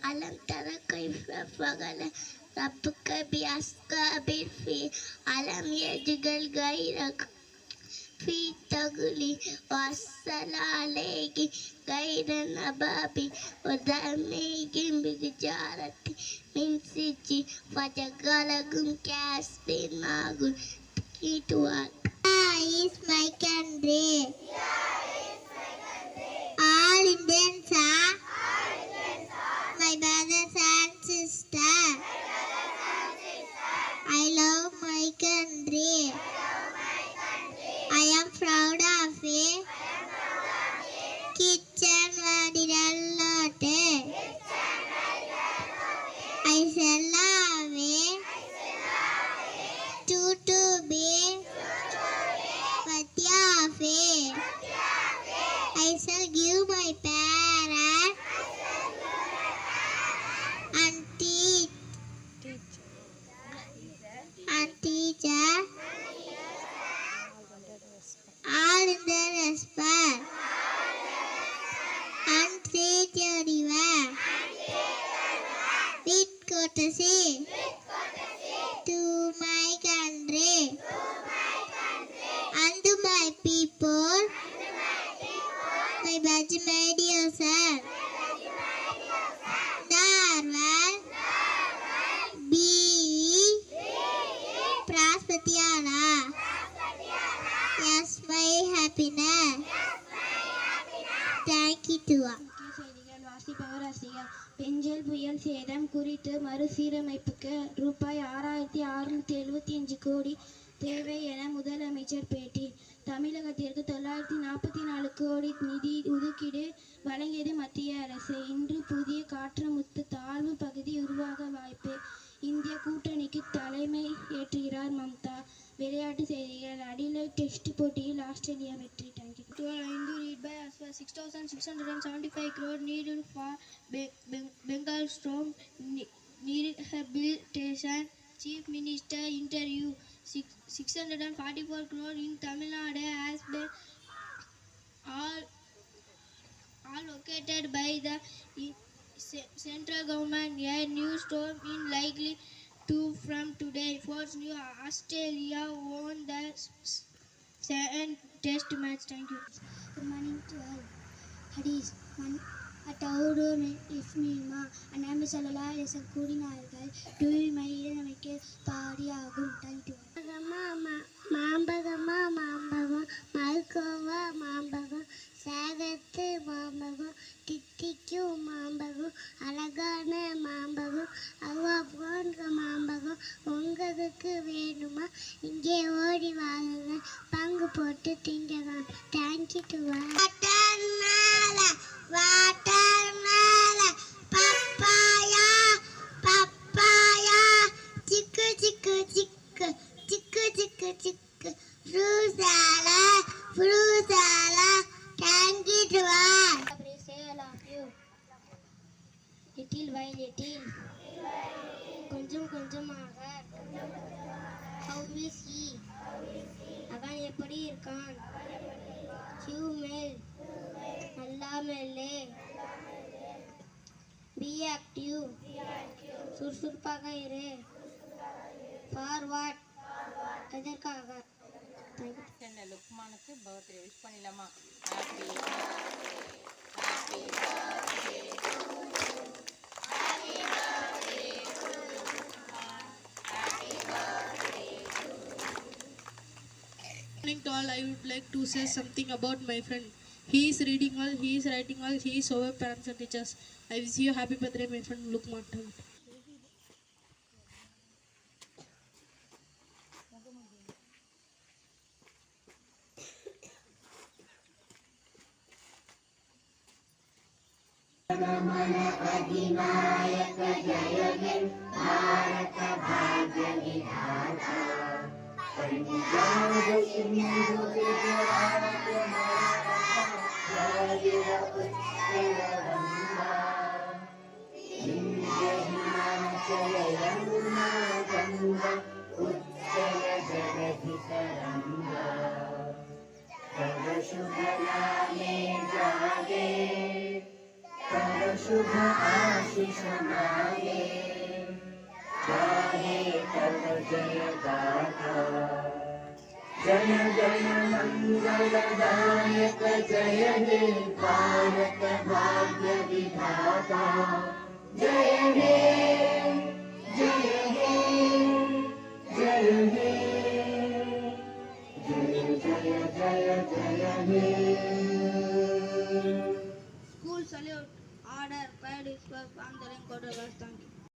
Alam tara kayfa fagala Rabbuka bi ashabil fi alam yajgal gairak fi tagli wassala alayki gairan ababi wadamihim bijarati min siji fajagalagum kasbin magun itu is my country. All Indians are my brothers and sisters. I love my country. I am proud of it. Kitchen vadilalote. I shall love it. To be Patya of it. I shall give my parents and teacher all in their respect and treat everyone with courtesy to my country and to my people, my Bajmadi sir. Be Praspatiana. Yes, my happiness. Thank you to all. செய்திகள் வாசிப்பவர் ரசிகா. பெஞ்சல் புயல் சேதம் குறித்து மறுசீரமைப்புக்கு ரூபாய் 6675 கோடி தேவை என முதலமைச்சர் பேட்டி. தமிழகத்திற்கு 944 கோடி நிதி ஒதுக்கீடு வழங்கியது மத்திய அரசு. இன்று புதிய காற்றமுத்து தாழ்வு பகுதி உருவாக வாய்ப்பு. இந்திய கூட்டணிக்கு தலைமை ஏற்றுகிறார் மம்தா. விளையாட்டு செய்திகள். அடிலைட் டெஸ்ட் போட்டியில் ஆஸ்திரேலியா வெற்றி. Thank you. Read by as well 6,675 crore needed for Bengal storm rehabilitation. Chief Minister interview. 644 crore in Tamil Nadu has been allocated by the central government. A new storm is likely to from today. Fourth new Australia won the second test match. Thank you. Good morning to all. Hadith அட்டவுடும் இஸ்மீமா அந்நாம சல்லல்லாஹு அலைஹி வஸல்லம் கூறினார்கள் தூய்மை இறைவனுக்கு பாடியாகும். Thank you. மாம்பகமா மாம்பகம் Malgova மாம்பகம் சாகத்து மாம்பகம் தித்திக்கும் மாம்பகம் அழகான மாம்பகம் அவ்வா போன்ற மாம்பகம் உங்களுக்கு வேணுமா? இங்கே ஓடி வாங்க, பங்கு போட்டு திங்கலாம். Thank you to Watermelon, papaya, papaya, chiku chiku chiku, chiku chiku chiku, fruit salad, thank you to all. Say I love you. Little by little, கொஞ்சம் கொஞ்சமாக. How is he? அவன் எப்படி இருக்கான்? You mel, நல்லா மெல்லே. Be active, சுறுசுறுப்பாக இரு. Forward, எதற்காக? என்ன லுக்மானுக்கு பர்த்டே விஷ் பண்ணிடலாமா? Happy birthday, happy birthday to you, happy birthday to Luqman, happy birthday to you. Morning to all. I would like to say something about my friend. He is reading all, he is writing all, he is our parents and teachers. I wish you happy birthday, my friend Lukman. Uttara समाये गाहे तव जय गाथा जन गण मंगलदायक जय हे भारत भाग्य विधाता जय हे